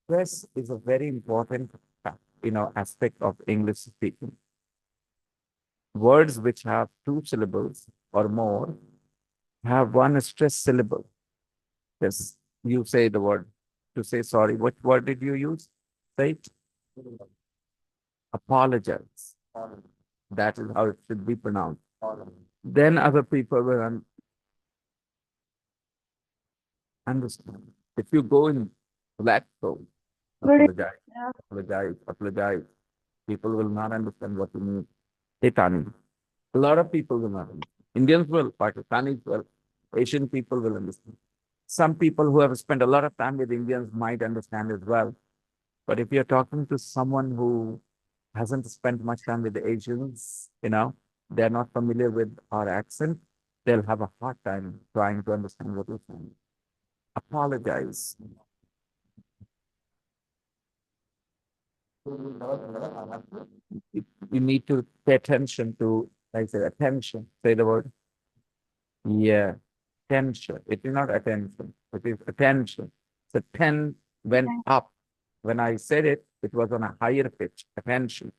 Stress is a very important, aspect of English speaking. Words which have two syllables or more have one stress syllable. Yes, you say the word to say sorry. What word did you use? Say it. Apologize. That is how it should be pronounced. Then other people will understand. If you go in black tone, Good. apologize, apologize, apologize, people will not understand what you mean. Etani. A lot of people will not understand. Indians will, Pakistanis will, Asian people will understand. Some people who have spent a lot of time with Indians might understand as well. But if you're talking to someone who hasn't spent much time with the Asians, they're not familiar with our accent, they'll have a hard time trying to understand what you're saying. Apologize. You need to pay attention to, like I said, attention. Say the word. Yeah, attention. It is not attention. It is attention. So 10 went up. When I said it, it was on a higher pitch, attention.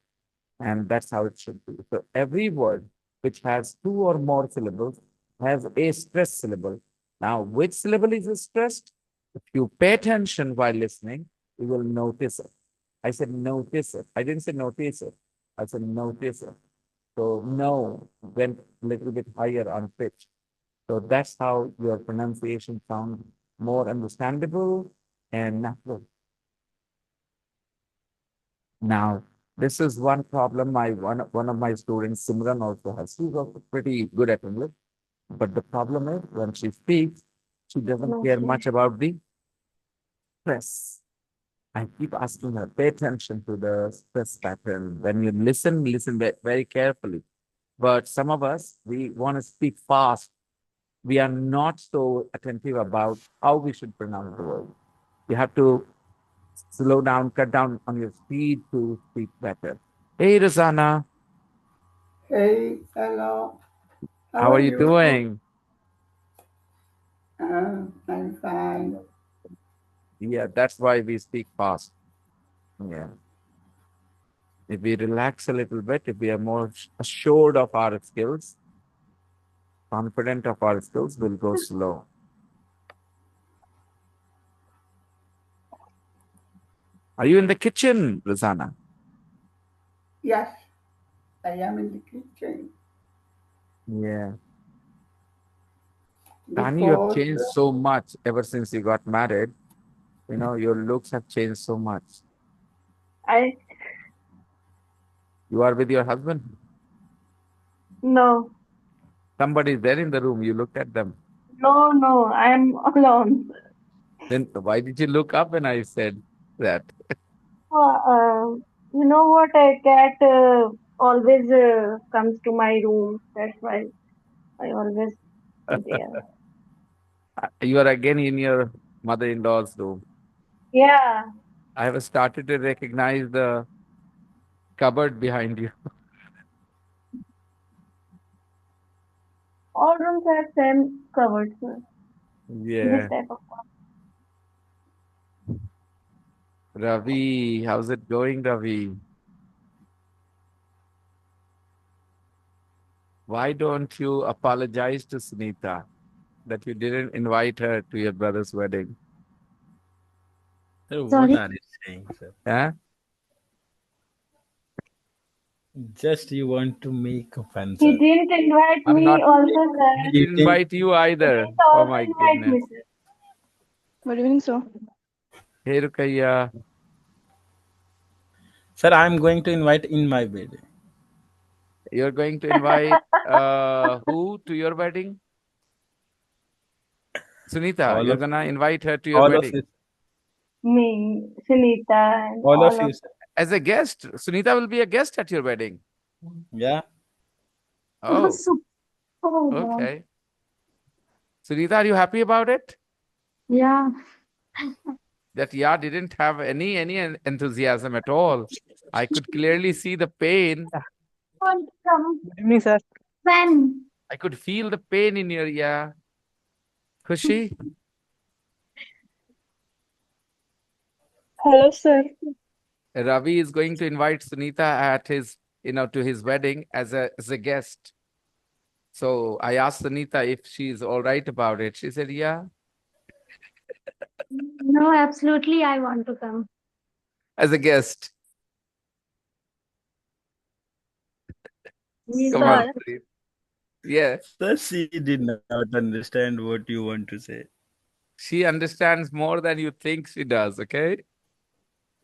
And that's how it should be. So every word which has two or more syllables has a stressed syllable. Now, which syllable is stressed? If you pay attention while listening, you will notice it. I said notice it. I didn't say notice it. I said notice it. So no went a little bit higher on pitch. So that's how your pronunciation sounds more understandable and natural. Now, this is one problem one of my students, Simran, also has. She's also pretty good at English. But the problem is when she speaks, she doesn't care Okay. much about the stress. I keep asking her, pay attention to the stress pattern. When you listen, listen very carefully. But some of us, we want to speak fast. We are not so attentive about how we should pronounce the word. You have to slow down, cut down on your speed to speak better. Hey, Rosanna, Hey, hello. How how are are you you? doing? I'm fine. Yeah, that's why we speak fast. Yeah. If we relax a little bit, if we are more assured of our skills, confident of our skills, we'll go slow. Are you in the kitchen, Rosanna? Yes, I am in the kitchen. Yeah. Tani, you have Before, changed so much ever since you got married. Your looks have changed so much. I You are with your husband. no, Somebody is there in the room. You looked at them. no. I'm alone. Then why did you look up when I said that? Uh, uh, you know what? A cat always comes to my room. That's why I always be there. You are again in your mother-in-law's room. Yeah, I have started to recognize the cupboard behind you. all rooms have same cupboards. This Yeah. type of. Ravi, how's it going, Ravi? Why don't you apologize to Sunita that you didn't invite her to your brother's wedding? Sir, what Sorry. are you saying, sir? Huh? Just you want to make a fun, He sir. didn't invite I'm me not. also, He sir. didn't Eating. invite you He either. didn't Oh also my invite goodness. me, sir. Good evening, sir. Hey, Rukaiya, Sir, I'm going to invite in my bed. you're going to invite who to your wedding? Sunita, All you're of gonna invite her to your all of wedding you, Me, Sunita, and all of all you, of. sir. as a guest. Sunita will be a guest at your wedding. Yeah. Oh, Oh my God. okay. Sunita, are you happy about it? Yeah. That yeah didn't have any enthusiasm at all. I could clearly see the pain. Want to come? Good evening, sir. When? I could feel the pain in your yeah. Kushi, Hello, sir. Ravi is going to invite Sunita at his, to his wedding as a guest. So I asked Sunita if she's all right about it. She said, yeah, No, absolutely, I want to come. as a guest. Please, Come on, Sir, please. Yeah, Sir, she did not understand what you want to say. she understands more than you think she does, okay?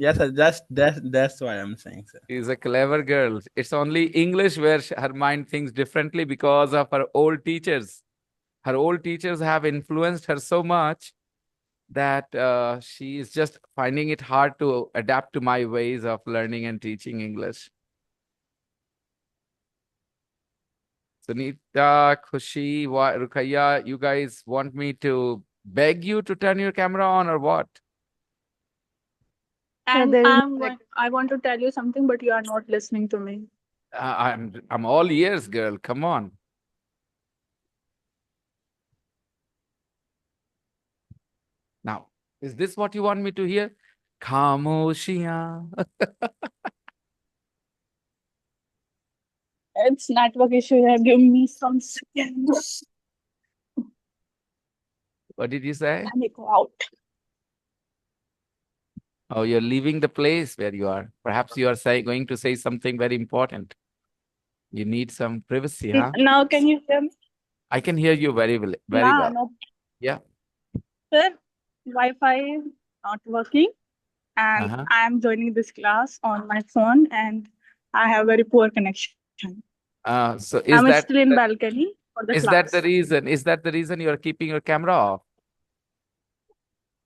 Yes, sir. That's why I'm saying, sir. She's a clever girl. It's only English where her mind thinks differently because of her old teachers. Her old teachers have influenced her so much that she is just finding it hard to adapt to my ways of learning and teaching English. Sunita, Khushi, Rukhaya, you guys want me to beg you to turn your camera on or what? so and there is I want to tell you something, but you are not listening to me. I'm all ears, girl. Come on. Now, is this what you want me to hear? Khamoshiyan. It's network issue. You have given me some seconds. What did you say? Let me go out. Oh, you're leaving the place where you are. Perhaps you are going to say something very important. You need some privacy, huh? Now, can you hear me? I can hear you very well. Very Nah, well. no, Yeah. sir. Wi-Fi is not working, and Uh-huh. I am joining this class on my phone, and I have very poor connection. So I'm still in balcony for the is that class the reason? Is that the reason you are keeping your camera off?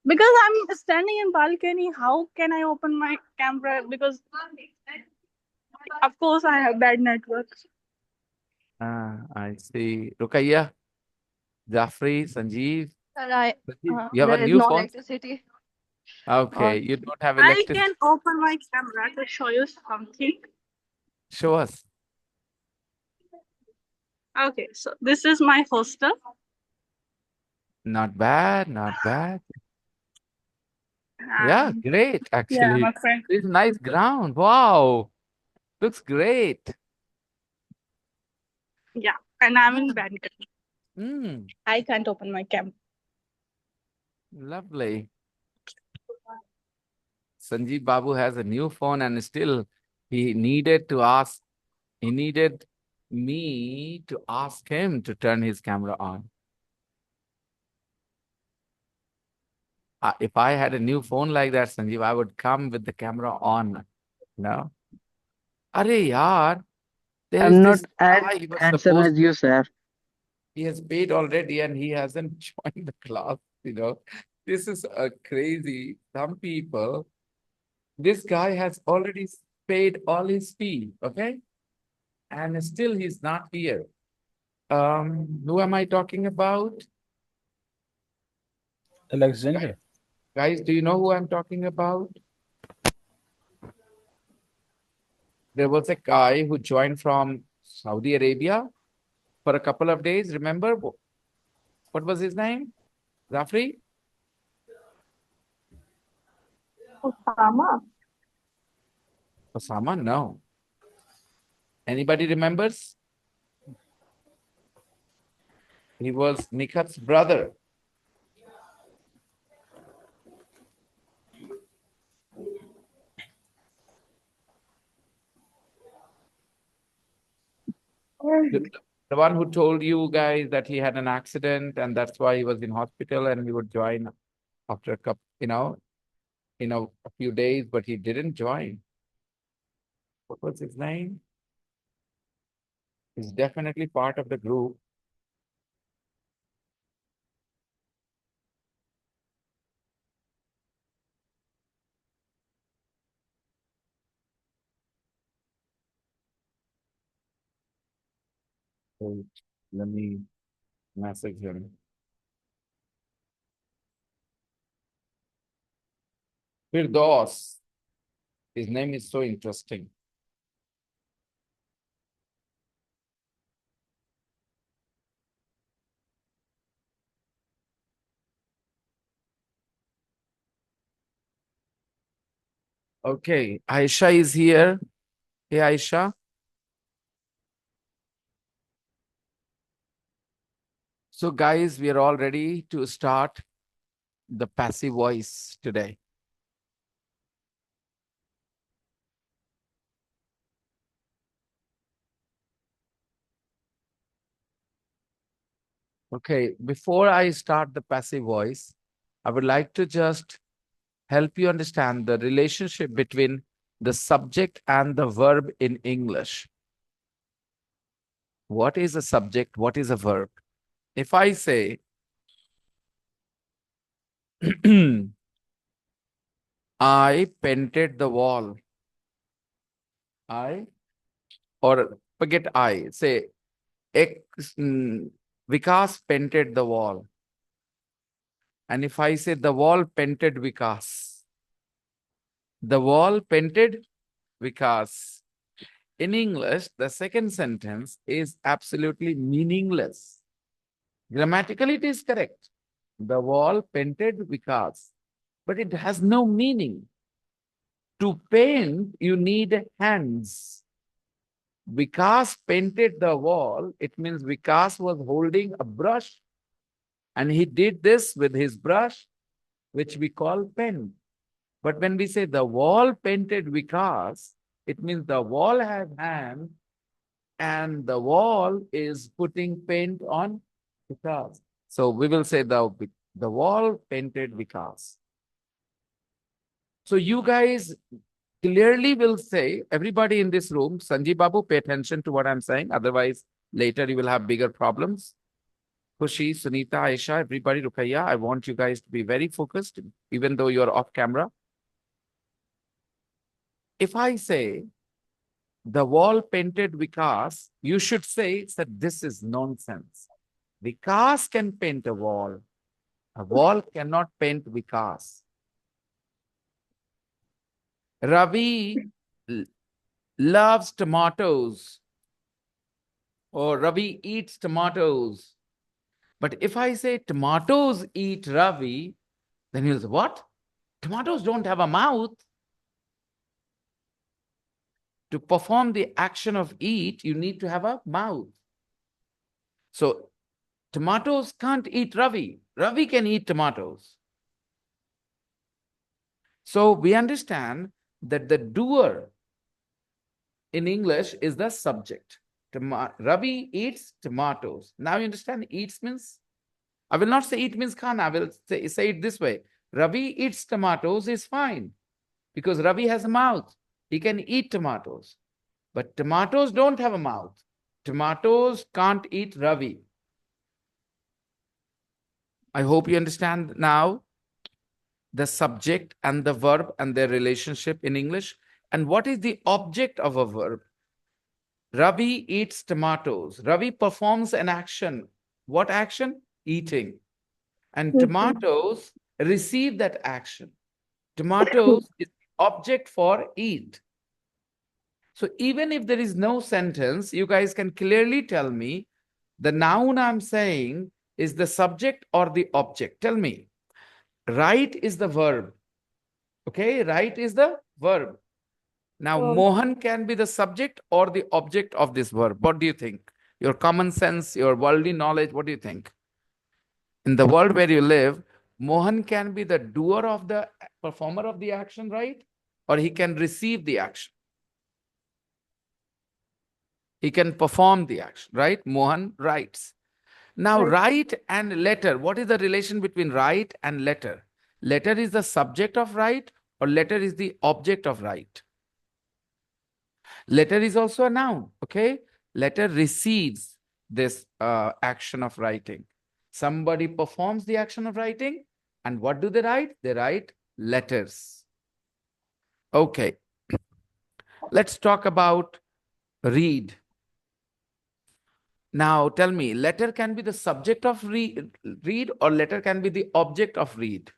because I'm standing in balcony. How can I open my camera? Because of course I have bad network. I see. Rukaiya, Jafri, Sanjeev. Sir, Sanjeev, you have a there is new no phone? electricity. Okay, Or you don't have I electricity. can open my camera to show you something. Show us. Okay, so this is my hostel. Not bad, not bad. Yeah, And great, yeah, actually. my friend. It's nice ground. Wow. Looks great. Yeah, and I'm in Yeah. balcony. Mm, I can't open my camera. lovely. Sanjeev Babu has a new phone and still he needed to ask, he needed me to ask him to turn his camera on. If I had a new phone like that, Sanjeev, I would come with the camera on. No? Are yaar, there is I'm not this as guy he was handsome supposed, as you, sir. he has paid already and he hasn't joined the class. This is a crazy. Some people, this guy has already paid all his fee, okay? And still he's not here. Who am I talking about? Alexander. Guys, do you know who I'm talking about? There was a guy who joined from Saudi Arabia for a couple of days. Remember what was his name? Zafri? Osama. Osama? No. Anybody remembers? He was Nikhat's brother. The, the one who told you guys that he had an accident and that's why he was in hospital and he would join after a couple, a few days, but he didn't join. What was his name? He's definitely part of the group. Wait, let me message him. Firdaus. His name is so interesting. Okay, Aisha is here. Hey, Aisha. So, guys, we are all ready to start the passive voice today. Okay, before I start the passive voice, I would like to just help you understand the relationship between the subject and the verb in English. What is a subject? What is a verb? If I say, I painted the wall, I, or forget I, say, Vikas painted the wall. And if I say the wall painted Vikas, the wall painted Vikas. In English, the second sentence is absolutely meaningless. Grammatically, it is correct. The wall painted Vikas, but it has no meaning. To paint, you need hands. Vikas painted the wall. It means Vikas was holding a brush and he did this with his brush, which we call pen. But when we say the wall painted Vikas, it means the wall has hands and the wall is putting paint on Vikas. So we will say the wall painted Vikas. So you guys clearly will say, everybody in this room, Sanjeev Babu, pay attention to what I'm saying. Otherwise, later you will have bigger problems. Khushi, Sunita, Aisha, everybody, Rukaiya, I want you guys to be very focused, even though you're off camera. If I say, the wall painted Vikas, you should say that this is nonsense. Vikas can paint a wall. A wall cannot paint Vikas. Ravi loves tomatoes. Or Ravi eats tomatoes. But if I say tomatoes eat Ravi, then he'll say, what? Tomatoes don't have a mouth. To perform the action of eat, you need to have a mouth. So tomatoes can't eat Ravi. Ravi can eat tomatoes. So we understand that the doer in English is the subject. Ravi eats tomatoes. Now you understand eats means? I will not say eat means khana. I will say it this way. Ravi eats tomatoes is fine because Ravi has a mouth. He can eat tomatoes. But tomatoes don't have a mouth. Tomatoes can't eat Ravi. I hope you understand now the subject and the verb and their relationship in English. And what is the object of a verb? Ravi eats tomatoes. Ravi performs an action. What action? Eating. And tomatoes receive that action. Tomatoes is the object for eat. So even if there is no sentence, you guys can clearly tell me the noun I'm saying is the subject or the object. Tell me. Write is the verb. Okay, write is the verb. Now, Mohan can be the subject or the object of this verb. What do you think? Your common sense, your worldly knowledge, what do you think? In the world where you live, Mohan can be the doer of the performer of the action, right? Or he can receive the action. He can perform the action, right? Mohan writes. Now, write and letter. What is the relation between write and letter? Letter is the subject of write or letter is the object of write? Letter is also a noun, okay? Letter receives this action of writing. Somebody performs the action of writing, and what do they write? They write letters. Okay. Let's talk about read. Now, tell me, letter can be the subject of read or letter can be the object of read?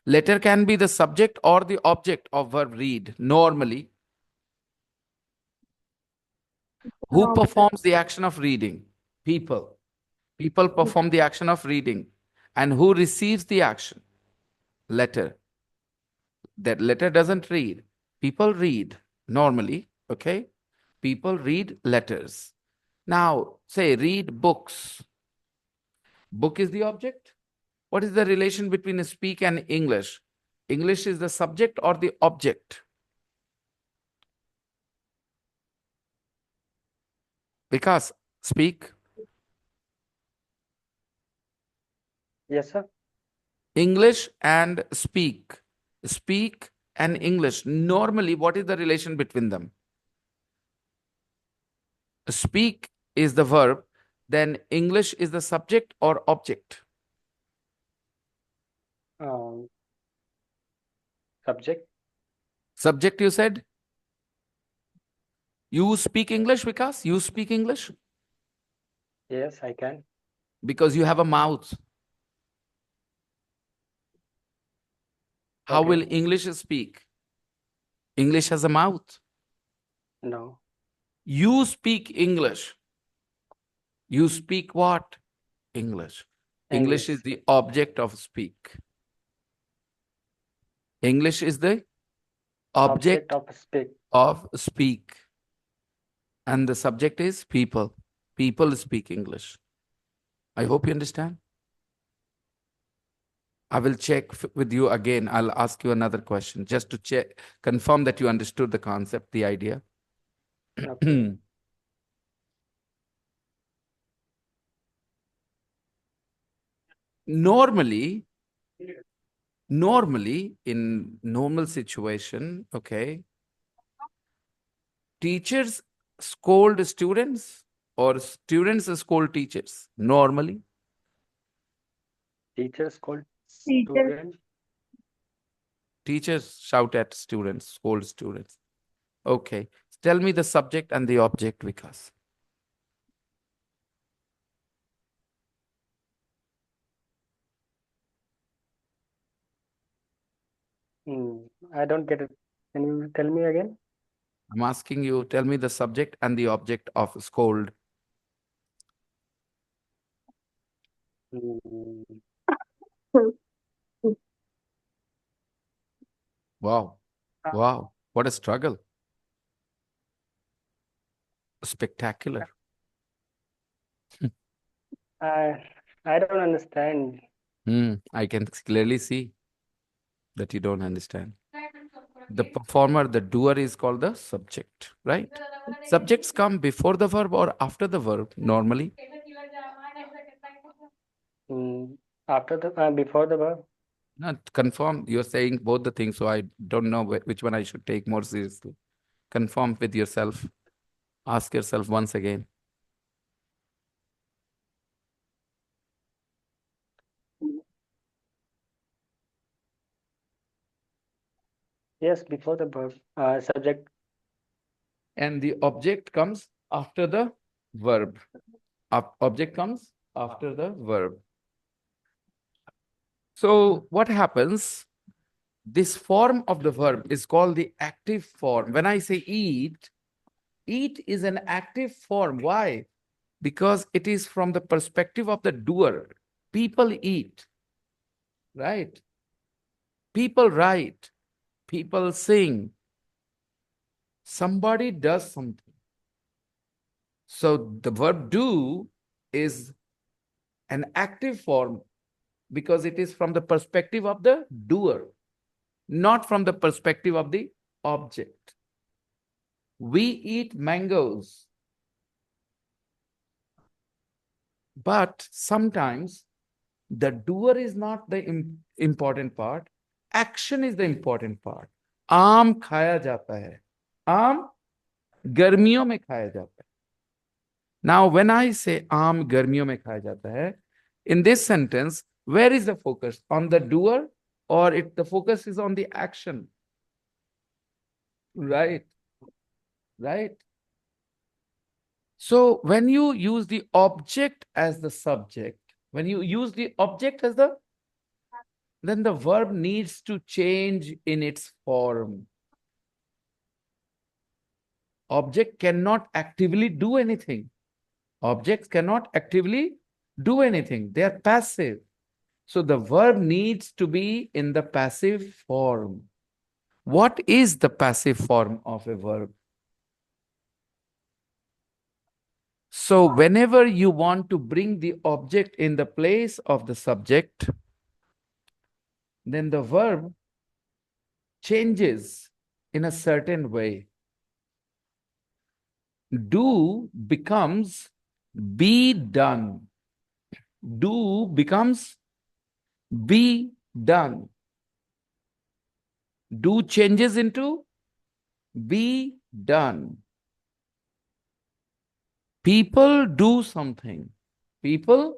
Letter can be the subject or the object of verb read, normally. Who performs the action of reading? People. People perform the action of reading. And who receives the action? Letter. That letter doesn't read. People read normally, okay? People read letters. Now, say, read books. Book is the object. What is the relation between speak and English? English is the subject or the object? Because speak. Yes, sir. English and speak. Speak and English. Normally, what is the relation between them? Speak is the verb, then English is the subject or object? Um, Subject. Subject, you said? You speak English, Vikas? You speak English? Yes, I can. Because you have a mouth. How will Okay. English speak? English has a mouth. No. You speak English. You speak what? English. English is English. the object of speak. English is the object Object of speak. of speak. And the subject is people. People speak English. I hope you understand. I will check with you again. I'll ask you another question just to check, confirm that you understood the concept, the idea. Okay. Normally, in normal situation, okay, teachers scold students or students scold teachers normally. Teachers called Teacher. student. Teachers shout at students, scold students. Okay. Tell me the subject and the object, Vikas. I don't get it. Can you tell me again? I'm asking you, tell me the subject and the object of scold. Mm, Wow. uh, Wow. What a struggle. Spectacular. I I don't understand. I can clearly see that you don't understand. The performer, the doer is called the subject, right? Subjects come before the verb or after the verb normally. After the before the verb. Not confirm. You're saying both the things, so I don't know which one I should take more seriously. Confirm with yourself. Ask yourself once again. Yes, before the verb. Subject. And the object comes after the verb. Object comes after the verb. So what happens? This form of the verb is called the active form. When I say eat is an active form. Why? Because it is from the perspective of the doer. People eat, right? People write, people sing. Somebody does something. So the verb do is an active form because it is from the perspective of the doer, not from the perspective of the object. We eat mangoes. But sometimes the doer is not the important part. Action is the important part. आम खाया जाता है. आम गर्मियों में खाया जाता है. Now, when I say आम गर्मियों में खाया जाता है, in this sentence, where is the focus? On the doer or the focus is on the action? Right. Right. So when you use the object as the subject, when you use the object as then the verb needs to change in its form. Object cannot actively do anything. Objects cannot actively do anything. They are passive. So the verb needs to be in the passive form. What is the passive form of a verb? So whenever you want to bring the object in the place of the subject, then the verb changes in a certain way. Do becomes be done. Do becomes be done. Do changes into be done. People do something. People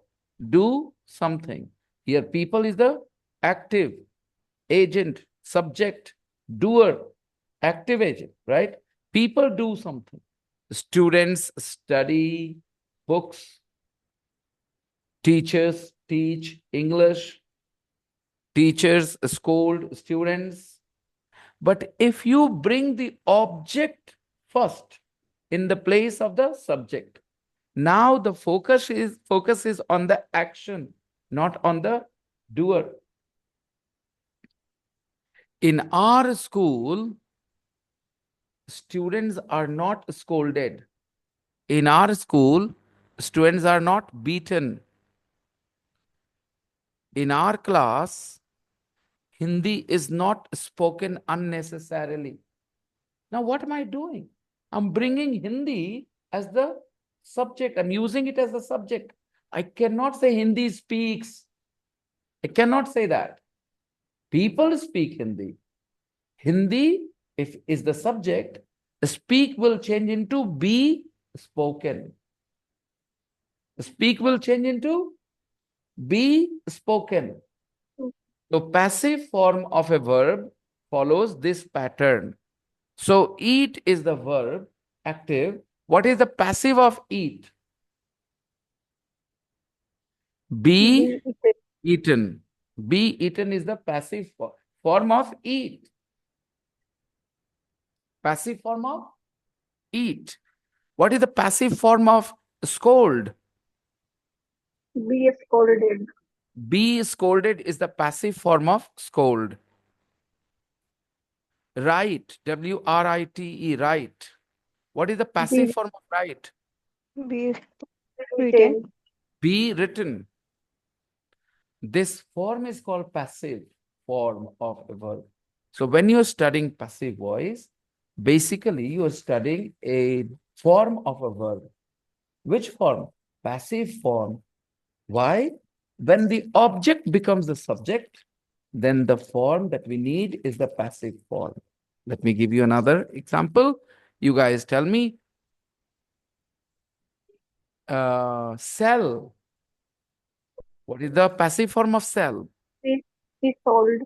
do something. Here, people is the active agent, subject, doer, active agent, right? People do something. Students study books, teachers teach English, teachers scold students. But if you bring the object first in the place of the subject, now the focus is on the action, not on the doer. In our school, students are not scolded. In our school, students are not beaten. In our class, Hindi is not spoken unnecessarily. Now, what am I doing? I'm bringing Hindi as the subject. I'm using it as the subject. I cannot say Hindi speaks. I cannot say that. People speak Hindi. Hindi, if is the subject, speak will change into be spoken. Speak will change into be spoken. So passive form of a verb follows this pattern. So eat is the verb, active. What is the passive of eat? Be eaten. Be eaten is the passive form of eat. Passive form of eat. What is the passive form of scold? Be scolded. Be scolded is the passive form of scold. Write, W-R-I-T-E, write. What is the passive Be form of write? Be written. written. Be written. This form is called passive form of a verb. So when you're studying passive voice, basically you are studying a form of a verb. Which form? Passive form. Why? When the object becomes the subject, then the form that we need is the passive form. Let me give you another example. You guys tell me. Sell. What is the passive form of sell? Be sold.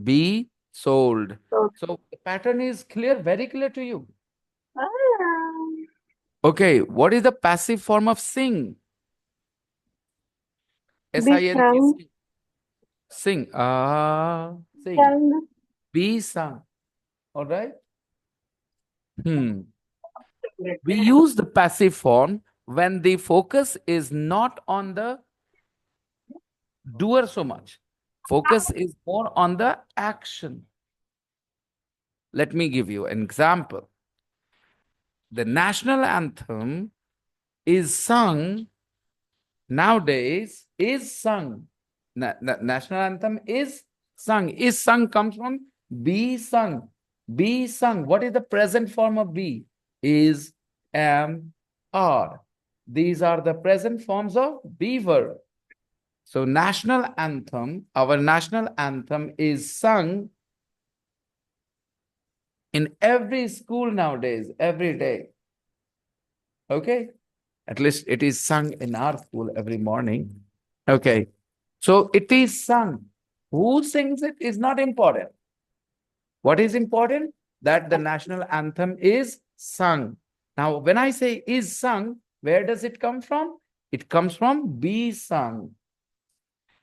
Be sold. Sold. So the pattern is clear, very clear to you. Ah, Okay, what is the passive form of sing? be S-I-N-G, sung. sing. Sing. Sing. Sung. Be sung. All right. We use the passive form when the focus is not on the doer so much. Focus is more on the action. Let me give you an example. The national anthem is sung nowadays, is sung. National anthem is sung. Is sung comes from be sung. Be sung. What is the present form of be? Is, am, are. These are the present forms of be verb. So national anthem, our national anthem is sung in every school nowadays, every day. Okay? At least it is sung in our school every morning. Okay. So it is sung. Who sings it is not important. What is important? That the national anthem is sung. Now, when I say is sung, where does it come from? It comes from be sung.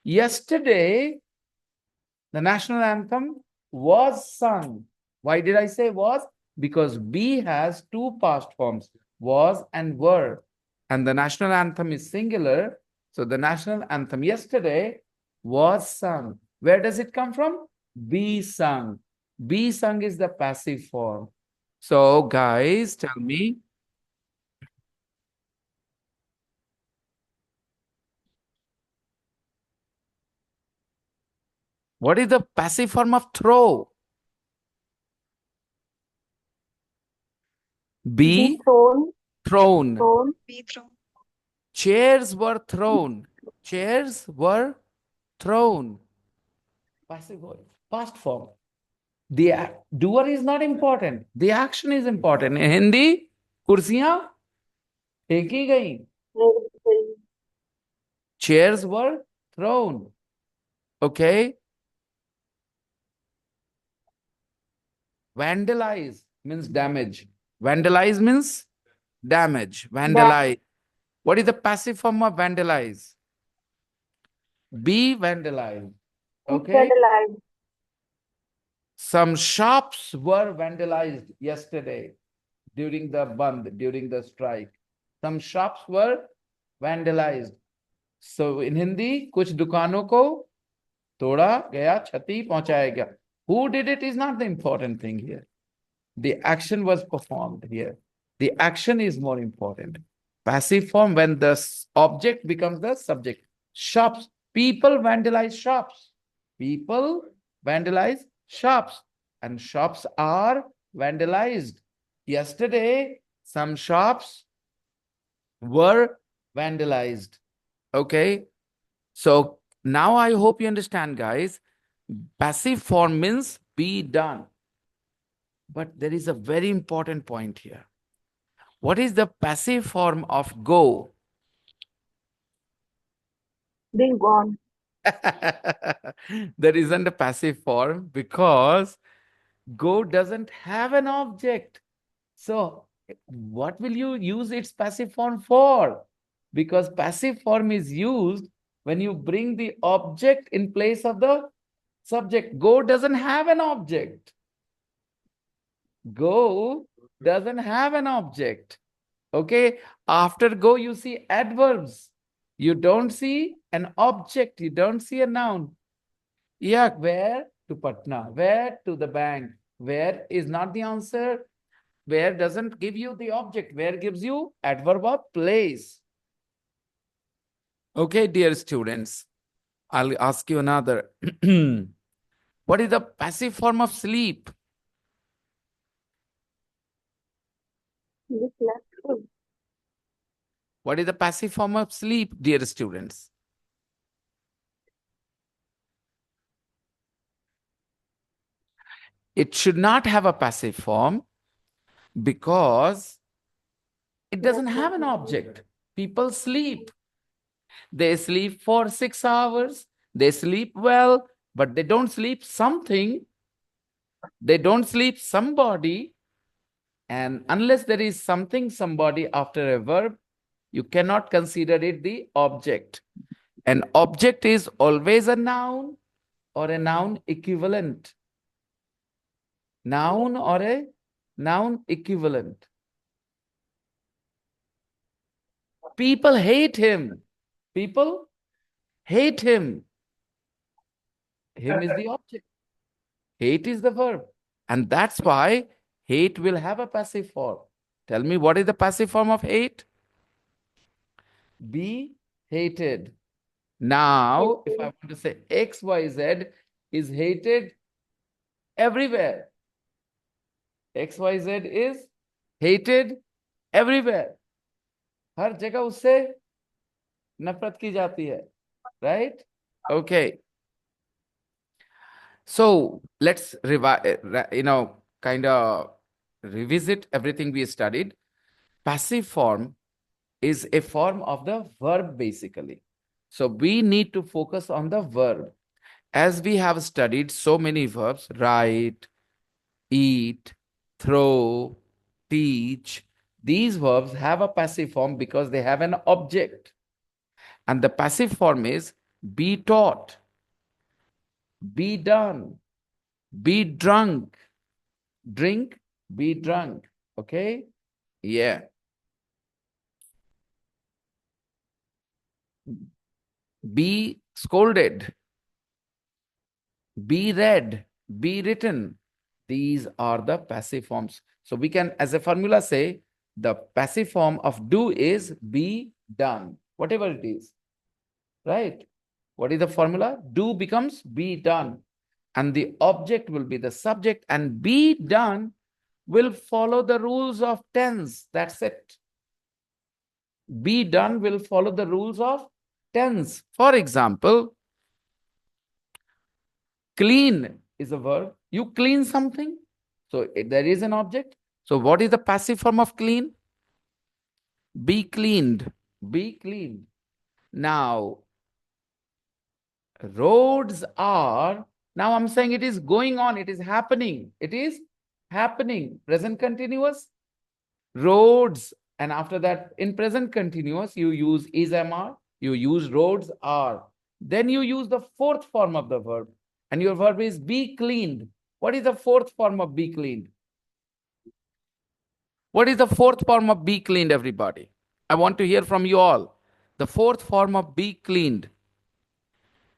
Yesterday, the national anthem was sung. Why did I say was? Because be has two past forms, was and were. And the national anthem is singular. So the national anthem yesterday Was sung. Where does it come from? Be sung. Be sung is the passive form. So, guys, tell me. What is the passive form of throw? Be Be thrown, thrown. thrown, Chairs were thrown. Chairs were thrown. Passive voice. Past form. The doer is not important. The action is important. In Hindi, kursiyan फेंकी गई. very, Chairs were thrown. Okay. Vandalize means damage. Vandalize means damage. that Vandalize. What is the passive form of vandalize? Be vandalized. is Okay. vandalized. Some shops were vandalized yesterday during the band, during the strike. Some shops were vandalized. So in Hindi, कुछ दुकानों को तोड़ा गया, क्षति पहुंचाया गया. Who did it is not the important thing here. The action was performed here. The action is more important. Passive form, when the object becomes the subject. Shops. People vandalize shops. People vandalize shops. And shops are vandalized. Yesterday, some shops were vandalized. Okay. So now I hope you understand, guys. Passive form means be done. But there is a very important point here. What is the passive form of go? Being gone. There isn't a passive form because go doesn't have an object. So what will you use its passive form for? Because passive form is used when you bring the object in place of the subject. Go doesn't have an object. Go doesn't have an object. Okay. After go, you see adverbs. You don't see an object. You don't see a noun. Yeah, where? To Patna. Where? To the bank. Where is not the answer. Where doesn't give you the object. Where gives you adverb of place. Okay, dear students. I'll ask you another. What is the passive form of sleep? Be slept. What is the passive form of sleep, dear students? It should not have a passive form because it doesn't have an object. People sleep. They sleep for 6 hours. They sleep well, but they don't sleep something. They don't sleep somebody. And unless there is something, somebody after a verb, you cannot consider it the object. An object is always a noun or a noun equivalent. Noun or a noun equivalent. People hate him. People hate him. Him is the object. Hate is the verb. And that's why hate will have a passive form. Tell me, what is the passive form of hate? Be hated. Now, if I want to say X, Y, Z is hated everywhere. X, Y, Z is hated everywhere. हर जगह उससे नफरत की जाती है. Right? Okay. So let's kind of revisit everything we studied. Passive form is a form of the verb basically. So we need to focus on the verb. As we have studied so many verbs, write, eat, throw, teach, these verbs have a passive form because they have an object. And the passive form is be taught, be done, be drunk, drink, be drunk. Okay? Yeah. Be scolded. be read, be written. These are the passive forms. So we can, as a formula, say the passive form of do is be done, whatever it is, right? What is the formula? Do becomes be done, and the object will be the subject, and be done will follow the rules of tense. That's it. Be done will follow the rules of tense. For example, clean is a verb. You clean something. So there is an object. So what is the passive form of clean? Be cleaned. Be cleaned. Now, roads are, now I'm saying it is going on. It is happening. It is happening. Present continuous. Roads. And after that, in present continuous, you use is MR. You use roads are. Then you use the fourth form of the verb. And your verb is be cleaned. What is the fourth form of be cleaned? What is the fourth form of be cleaned, everybody? I want to hear from you all. The fourth form of be cleaned.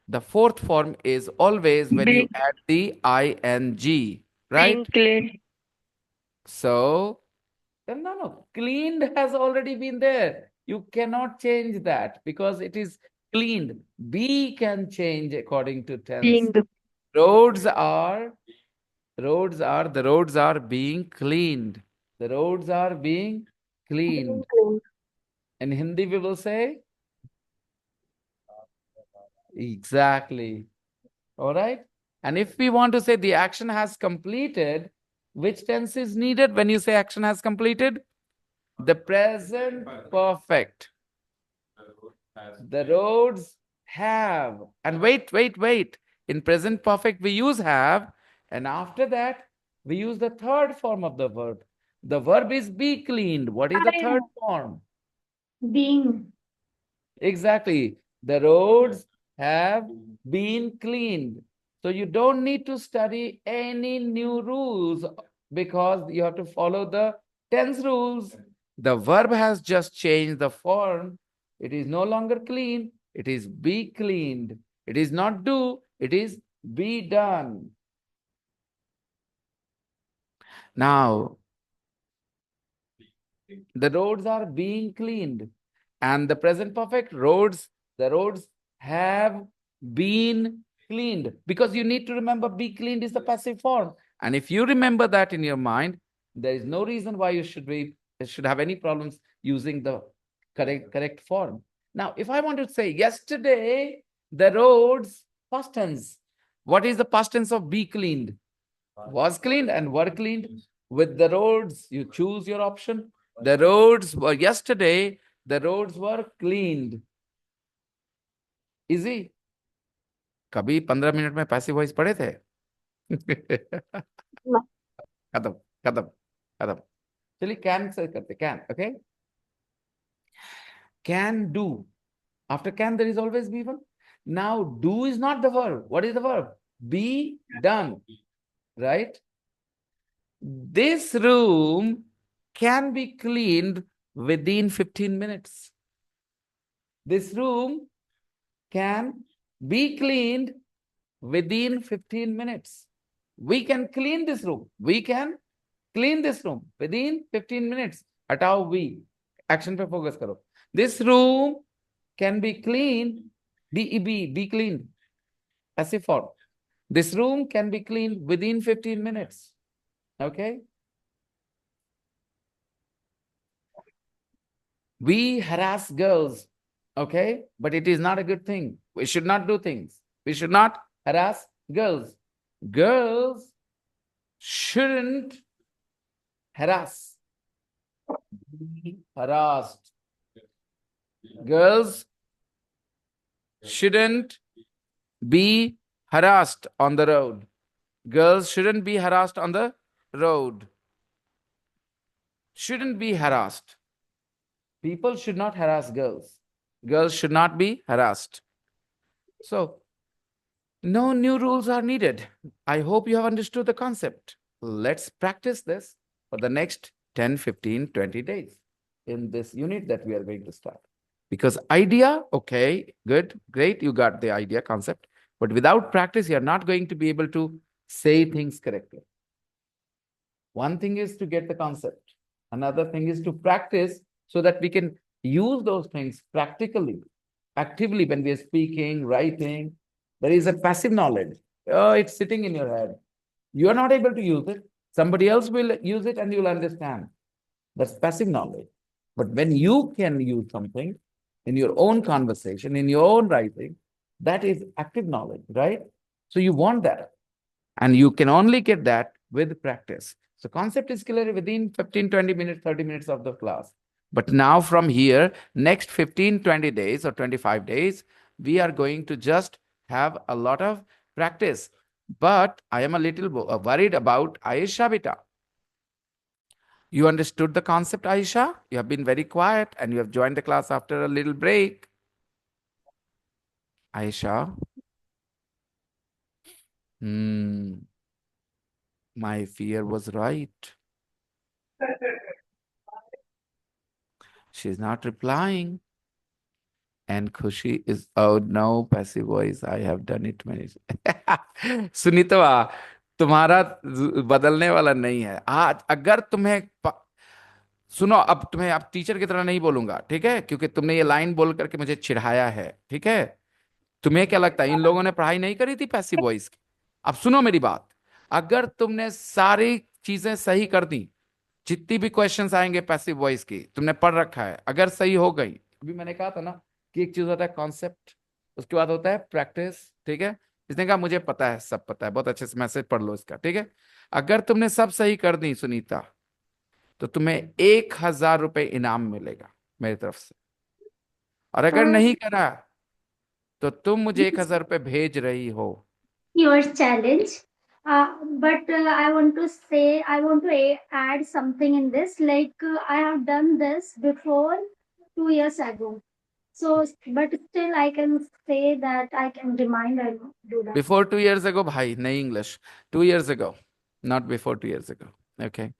The fourth form is always when you add the ing, right? Being clean. So, no. Cleaned has already been there. You cannot change that because it is cleaned. Be can change according to tense. Being Roads are, the roads are being cleaned. The roads are being cleaned. clean. In Hindi, we will say, exactly. All right. And if we want to say the action has completed, which tense is needed when you say action has completed? The present perfect. The roads have. And wait. In present perfect, we use have. And after that, we use the third form of the verb. The verb is be cleaned. What is the third form? Being. Exactly. The roads have been cleaned. So you don't need to study any new rules because you have to follow the tense rules. The verb has just changed the form. It is no longer clean. It is be cleaned. It is not do. It is be done. Now, the roads are being cleaned. And the present perfect roads, the roads have been cleaned. Because you need to remember be cleaned is the passive form. And if you remember that in your mind, there is no reason why you should have any problems using the correct form. Now, if I want to say yesterday, the roads, past tense. What is the past tense of be cleaned? Was cleaned and were cleaned. With the roads, you choose your option. The roads were yesterday, the roads were cleaned. Easy. कभी 15 minute में passive voice पढ़े थे? खत्म खत्म खत्म. चलिए can से करते. Can, okay? Can do. After can there is always be one. Now do is not the verb. What is the verb? Be done. Right? This room can be cleaned within 15 minutes. This room can be cleaned within 15 minutes. We can clean this room. We can clean this room within 15 minutes. Hatao we. Action pe focus karo. This room can be cleaned. Be cleaned. Passive form. This room can be cleaned within 15 minutes. Okay? We harass girls, okay? But it is not a good thing. We should not do things. We should not harass girls. Girls shouldn't harass. Be harassed. Girls shouldn't be harassed on the road. Girls shouldn't be harassed on the road. Shouldn't be harassed. People should not harass girls. Girls should not be harassed. So, no new rules are needed. I hope you have understood the concept. Let's practice this for the next 10, 15, 20 days in this unit that we are going to start. Because idea, okay, good, great, you got the idea concept. But without practice, you're not going to be able to say things correctly. One thing is to get the concept. Another thing is to practice so that we can use those things practically, actively when we are speaking, writing. There is a passive knowledge. Oh, it's sitting in your head. You are not able to use it. Somebody else will use it and you'll understand. That's passive knowledge. But when you can use something in your own conversation, in your own writing, that is active knowledge, right? So you want that. And you can only get that with practice. So concept is clear within 15, 20 minutes, 30 minutes of the class. But now from here, next 15, 20 days or 25 days, we are going to just have a lot of practice. But I am a little worried about Aisha Beta. You understood the concept, Aisha? You have been very quiet and you have joined the class after a little break. Aisha? My fear was right. She's not replying. And Khushi is, oh no, passive voice. I have done it many. सुनीतवा, तुम्हारा बदलने वाला नहीं है आज। अगर तुम्हें सुनो, अब तुम्हें अब टीचर की तरह नहीं बोलूंगा, ठीक है? क्योंकि तुमने ये लाइन बोल करके मुझे चिढ़ाया है, ठीक है? तुम्हें क्या लगता है इन लोगों ने पढ़ाई नहीं करी थी पैसिव वॉइस की? अब सुनो मेरी बात, अगर तुमने सारी चीजें सही कर दी, जितनी भी क्वेश्चंस आएंगे पैसिव वॉइस की तुमने पढ़ रखा है, अगर सही हो गई, अभी मैंने कहा था ना कि एक चीज होता है कॉन्सेप्ट, उसके बाद होता है प्रैक्टिस, ठीक है? इसने कहा मुझे पता है, सब पता है, बहुत अच्छे से मैसेज पढ़ लो इसका, ठीक है? अगर तुमने सब सही कर दी सुनीता, तो तुम्हें 1,000 रुपए इनाम मिलेगा मेरी तरफ से। और अगर नहीं करा तो तुम मुझे 1,000 रुपए भेज रही हो। Your challenge. But I want to say, I want to add something in this. Like I have done this before 2 years ago. So, but still, I can say that I can remind and do that. Before 2 years ago, भाई नहीं English. 2 years ago, not before 2 years ago. Okay.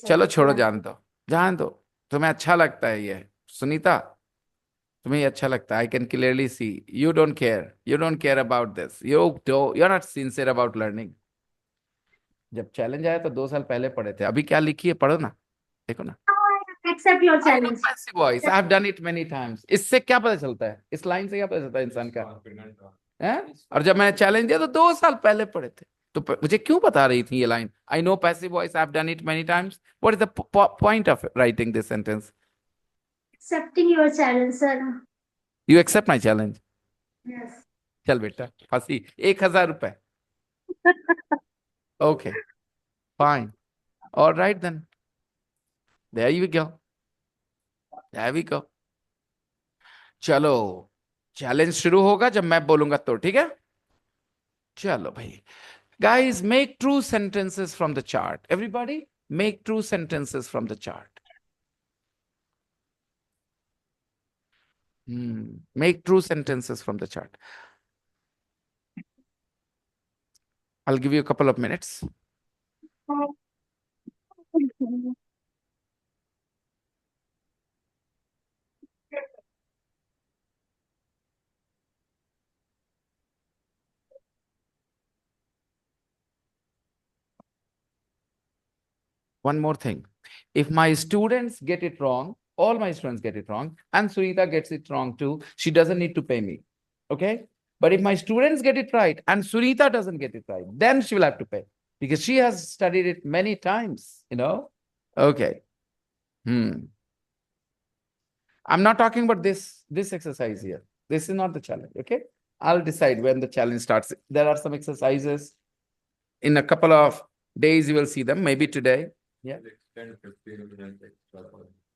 चलो छोड़ो, जान दो। तुम्हें अच्छा लगता है ये सुनीता, तुम्हें ये अच्छा लगता है। I can clearly see you don't care about this, you are not sincere about learning. जब चैलेंज आया तो 2 साल पहले पढ़े थे, अभी क्या लिखी है पढ़ो ना, देखो ना। Accept your challenge. Passive voice, I have done it many times. इससे क्या पता चलता है, इस लाइन से क्या पता चलता है इंसान का है? और जब मैंने चैलेंज दिया तो 2 साल पहले पढ़े थे, तो मुझे क्यों बता रही थी ये line? I know passive voice, I have done it many times. What is the point of writing this sentence? Accepting your challenge, sir. You accept my challenge? Yes. चल बेटा फंसी, 1,000 रुपए। Okay fine, alright then, there you go, there we go. चलो challenge शुरू होगा जब मैं बोलूंगा तो, ठीक है? चलो भाई, guys, make true sentences from the chart. Everybody make true sentences from the chart. Make true sentences from the chart. I'll give you a couple of minutes. One more thing. If my students get it wrong, all my students get it wrong, and Sunita gets it wrong too, she doesn't need to pay me. Okay? But if my students get it right and Sunita doesn't get it right, then she will have to pay because she has studied it many times, you know? Okay. I'm not talking about this exercise here. This is not the challenge. Okay? I'll decide when the challenge starts. There are some exercises. In a couple of days, you will see them. Maybe today. Yeah.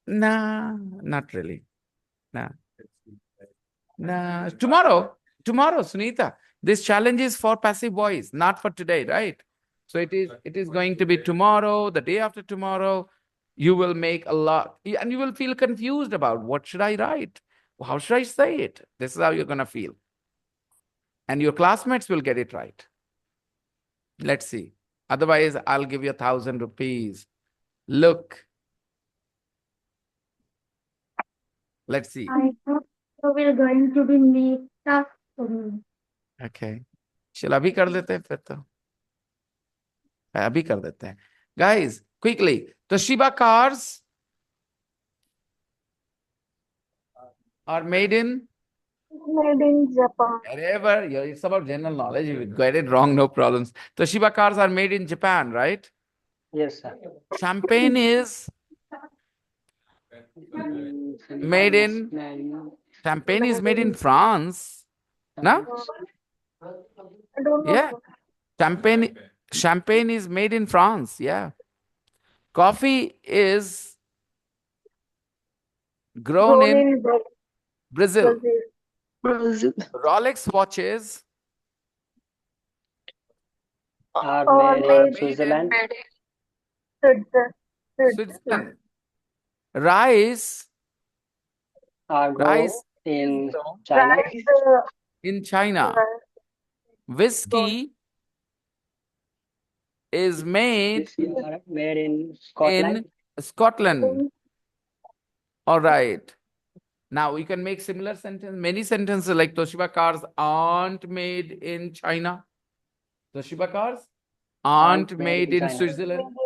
Nah, not really. Nah. Tomorrow, Sunita. This challenge is for passive voice, not for today, right? So it is going to be tomorrow, the day after tomorrow. You will make a lot, and you will feel confused about what should I write? How should I say it? This is how you're going to feel. And your classmates will get it right. Let's see. Otherwise, I'll give you 1,000 rupees. Look. Let's see. I hope you will going to be make tough for me. Okay. चल अभी कर देते हैं फिर तो अभी कर देते हैं guys quickly Toshiba cars are made in Made in Japan. wherever it's about general knowledge if you get it wrong no problems Toshiba cars are made in Japan right Yes, sir. champagne is made Sometimes in man, champagne is Made made in in, France no I don't know. yeah champagne is made in France yeah coffee is grown Grown in in Brazil Brazil. Brazil Rolex watches are Or made are in made made in Switzerland, Switzerland. Switzerland. Switzerland. Rice, are grow rice is in grown China, Rice. in China. Rice grown Whiskey is made which are made in Scotland. in Scotland. in All right. Now we can make similar sentence. Many sentences like Toshiba cars aren't made in China. Toshiba cars aren't Aren't made made in in China. Switzerland.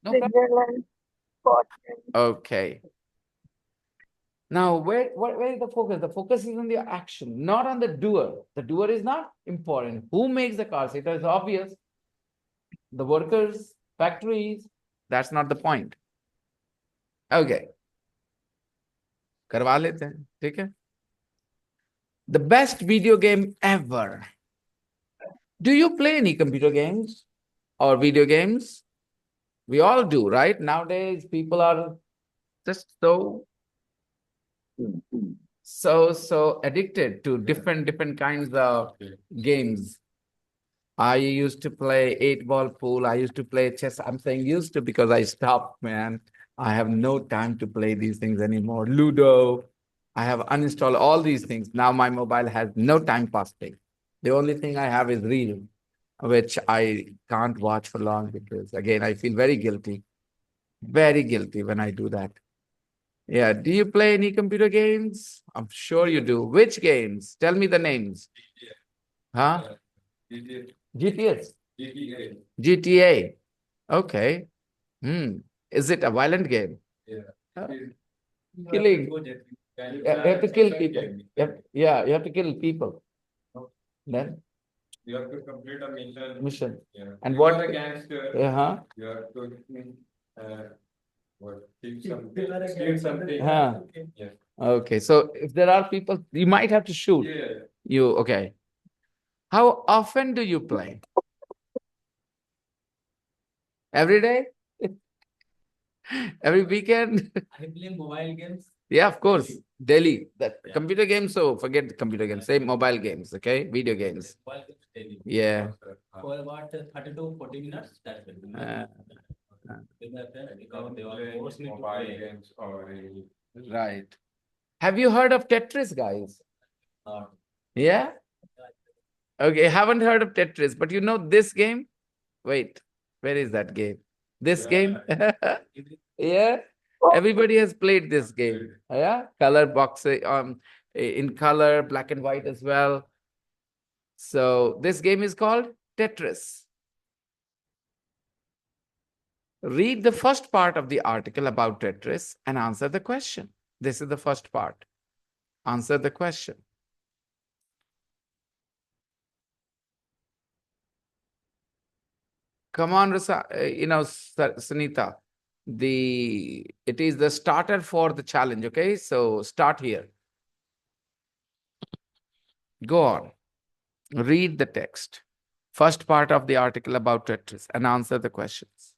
No problem. Switzerland. Scotland. Okay. Now, where is the focus? The focus is on the action, not on the doer. The doer is not important. Who makes the cars? It is obvious. The workers, factories. That's not the point. Okay. करवा लेते हैं, ठीक है? The best video game ever. Do you play any computer games or video games? We all do, right? Nowadays, people are just so addicted to different kinds of games. I used to play 8-ball pool. I used to play chess. I'm saying used to because I stopped, man. I have no time to play these things anymore. Ludo. I have uninstalled all these things. Now my mobile has no time passing. The only thing I have is Reel, which I can't watch for long because, again, I feel very guilty. Very guilty when I do that. Yeah. Do you play any computer games? I'm sure you do. Which games? Tell me the names. Huh? GTS. GTA. Okay. Hmm. Is it a violent game? Huh? Killing. You have to kill people. Yeah, you have to kill people. Then You have to complete a mission. Yeah. And You what? are a gangster. Uh-huh. You have to what? Steal something. Huh. Yes. Okay. So if there are people, you might have to shoot. Yeah. You okay. How often do you play? Every day? Every weekend? I play mobile games. Yeah, of course. Daily. That computer games, so forget the computer games. Say mobile games, okay? Video games. Mobile games daily. Yeah. For about 30 to 40 minutes. That's it. With my friends, because they all force me to Mobile play. games or Right. Have you heard of Tetris, guys? Yeah? Okay, haven't heard of Tetris, but you know this game? Wait, where is that game? This game? Yeah? Everybody has played this game. Yeah? Color boxing, in color, black and white as well. So this game is called Tetris. Read the first part of the article about Tetris and answer the question. This is the first part. Answer the question. Come on, Sunita. It is the starter for the challenge. Okay, so start here. Go on. Read the text. First part of the article about Tetris and answer the questions.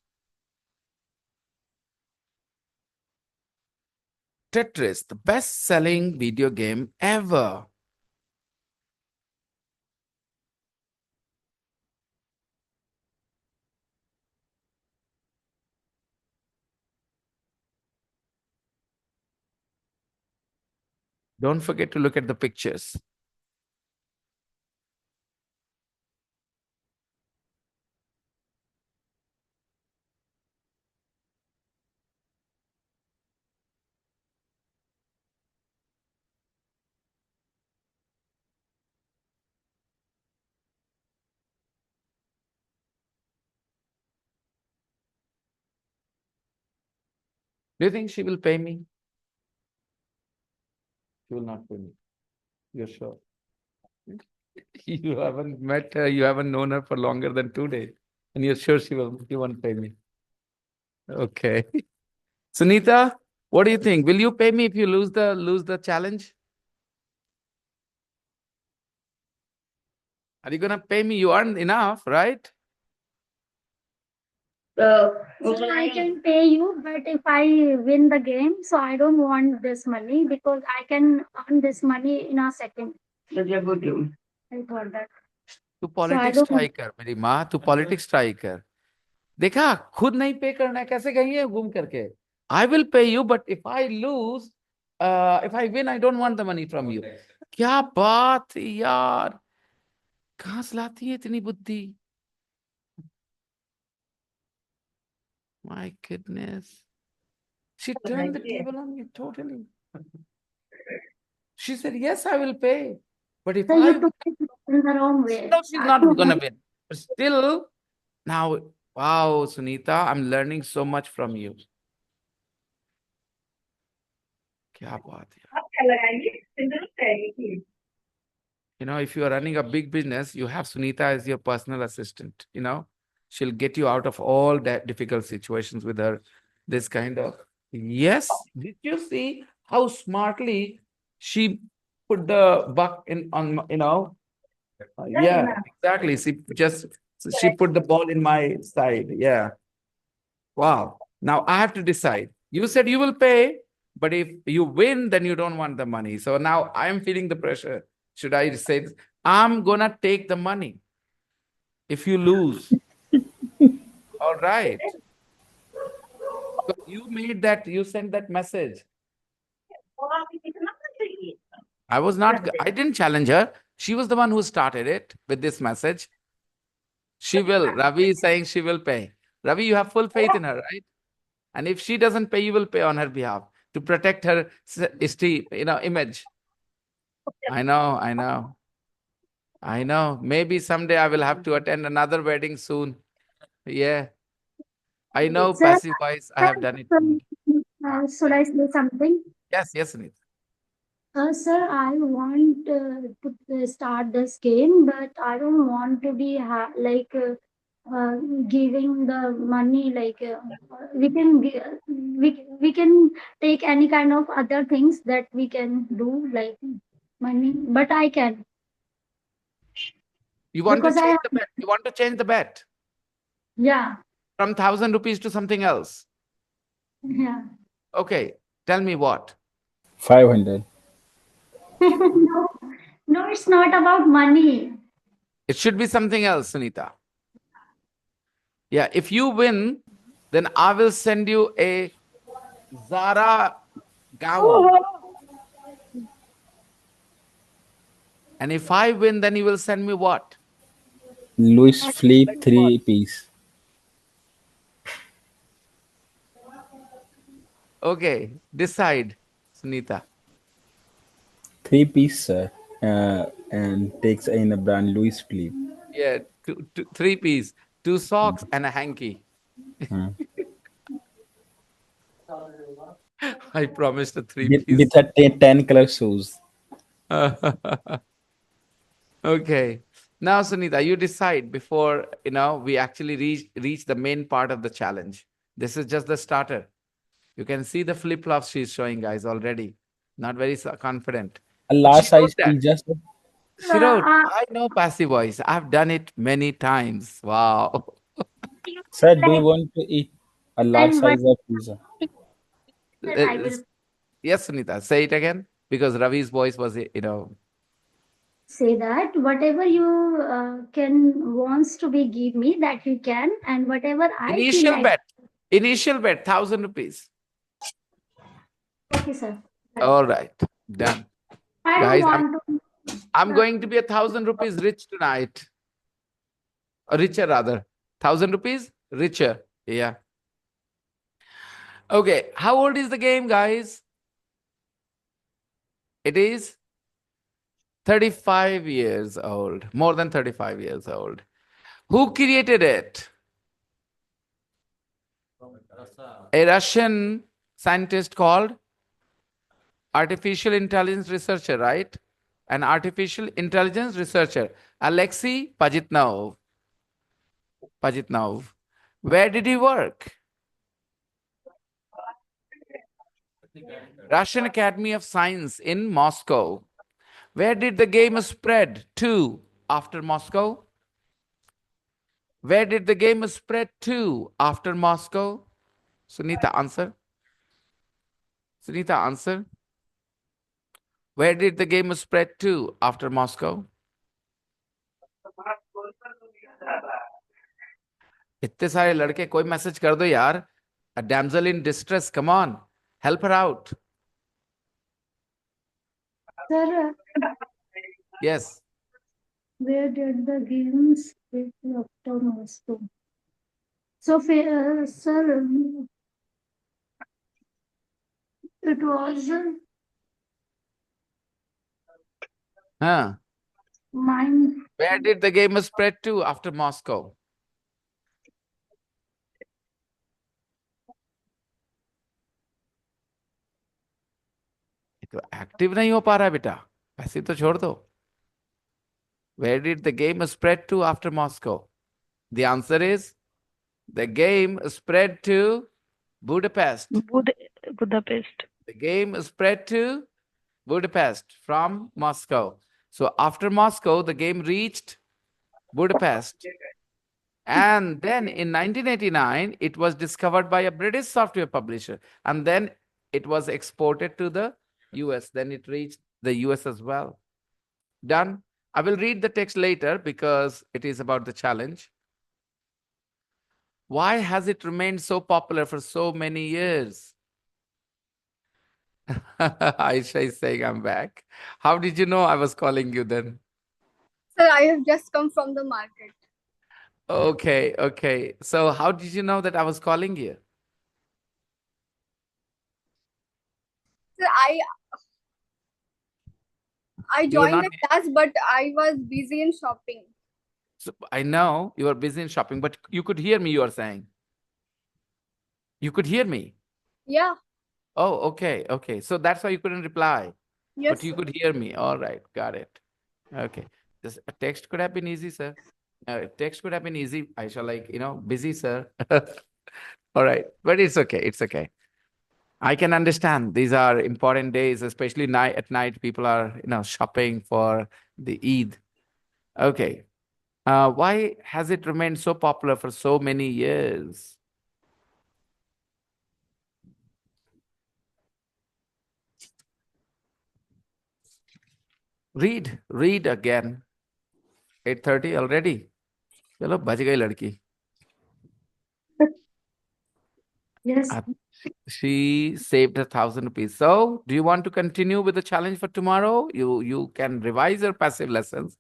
Tetris, the best-selling video game ever. Don't forget to look at the pictures. Do you think she will pay me? She will not pay me. You're sure? You haven't met her, you haven't known her for longer than 2 days, and you're sure she won't pay me. Okay. Sunita, what do you think? Will you pay me if you lose the challenge? Are you gonna pay me? You earn enough, right? So I can pay you, but if I win the game, so I don't want this money because I can earn this money in a second. That's a good deal. I thought that. तू So I politics don't. Try कर मेरी माँ तू politics try कर देखा खुद नहीं पे करना है कैसे कहिए घूम करके I will pay you but if I lose if I win I don't want the money from you क्या बात यार कहाँ से लाती है इतनी बुद्धि my goodness she turned the table on me totally she said yes I will pay but if So I you took it in the wrong way. no she's not gonna win but still now wow Sunita I'm learning so much from you क्या बात है you know if you are running a big business you have Sunita as your personal assistant you know she'll get you out of all that difficult situations with her this kind of yes did you see how smartly she put the buck in on you know yeah exactly she put the ball in my side yeah wow now I have to decide you said you will pay but if you win then you don't want the money so now I'm feeling the pressure should I say this? I'm gonna take the money if you lose all right so you sent that message I didn't challenge her she was the one who started it with this message she will Ravi is saying she will pay Ravi you have full faith in her right and if she doesn't pay you will pay on her behalf to protect her image I know maybe someday I will have to attend another wedding soon yeah I know Sir, passive voice I have done it should I say something? yes Sunit. Sir, I want to start this game, but I don't want to be giving the money. We can we can take any kind of other things that we can do, like money. But I can You want to because I change have, the bet. You want to change the bet yeah, from 1,000 rupees to something else. yeah. Okay, tell me what. 500. No, no, it's not about money. It should be something else, Sunita. Yeah, if you win, then I will send you a Zara gown. And if I win, then you will send me what? Louis Philippe 3-piece. Okay, decide, Sunita. 3-piece, sir. And takes in a brand Louis Philippe. Yeah, 3 piece, 2 socks and a hanky. I promised a 3 piece. With a 10 color shoes. Okay. Now, Sunita, you decide before we actually reach the main part of the challenge. This is just the starter. You can see the flip-flops she's showing, guys, already. Not very confident. A But large she wrote size that. pizza, sir. She wrote, I know passive voice. I've done it many times. Wow. Sir, do you want to eat a large size of pizza? I will Yes, Sunita, say it again. Because Ravi's voice was, say that whatever you can wants to be give me that you can, and whatever I feel initial like. bet. Initial bet, 1,000 rupees. Okay, sir. All right, done. I Guys, don't want to. I'm going to be 1,000 rupees rich tonight. Or richer rather. 1,000 rupees richer. Yeah. Okay. How old is the game, guys? It is 35 years old. More than 35 years old. Who created it? A Russian scientist called artificial intelligence researcher, right? An artificial intelligence researcher, Alexei Pajitnov. Pajitnov. Where did he work? Russian Academy of Science in Moscow. Where did the game spread to after Moscow? Where did the game spread to after Moscow? Sunita, answer. Sunita, answer. Where did the game spread to after Moscow? इतने सारे लड़के कोई message कर दो यार. A damsel in distress, come on, help her out. Sir, Yes. where did the game spread after Moscow? So, sir, it was Huh. mine. Where did the game spread to after Moscow? ये तो active नहीं हो पा रहा है बेटा. ऐसे तो छोड़ दो. Where did the game spread to after Moscow? The answer is the game spread to Budapest. Budapest. The game spread to Budapest from Moscow. So after Moscow, the game reached Budapest. And then in 1989, it was discovered by a British software publisher. And then it was exported to the US. Then it reached the US as well. Done. I will read the text later because it is about the challenge. Why has it remained so popular for so many years? Aisha is saying I'm back. How did you know I was calling you then? Sir, I have just come from the market. Okay, okay. So how did you know that I was calling you? Sir, I You were joined not. the class, but I was busy in shopping. So I know you were busy in shopping, but you could hear me, you are saying. You could hear me. Yeah. Oh, okay, okay. So that's why you couldn't reply. Yes. But you could hear me. All right, got it. Okay. This a text could have been easy, sir. Text could have been easy. I shall busy, sir. All right, but it's okay. It's okay. I can understand. These are important days, especially at night. People are, shopping for the Eid. Okay. Why has it remained so popular for so many years? Read again. 8:30 already. चलो बच गई लड़की. Yes. She saved 1,000 rupees. So, do you want to continue with the challenge for tomorrow? You can revise your passive lessons.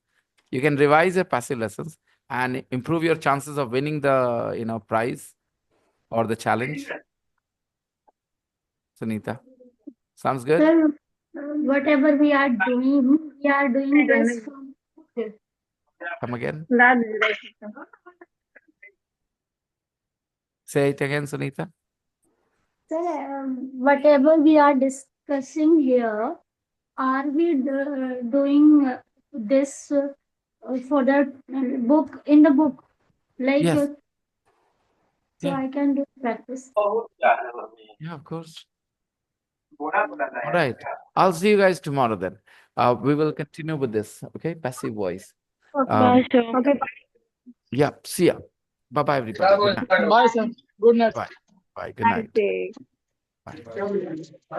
You can revise your passive lessons and improve your chances of winning the prize or the challenge. Sunita, sounds good? Sir, whatever we are doing this from. Come again. Lad, Say it again, Sunita. Sir, whatever we are discussing here, are we doing this for the book in the book? Like, Yes. so Yeah. I can do practice. Yeah, of course. All right. I'll see you guys tomorrow then. We will continue with this. Okay, passive voice. Bye, sir. okay. Yeah. See ya. Bye bye, everybody. Good night. Bye, sir. Good night. Bye. Bye. Good night. Okay. Bye.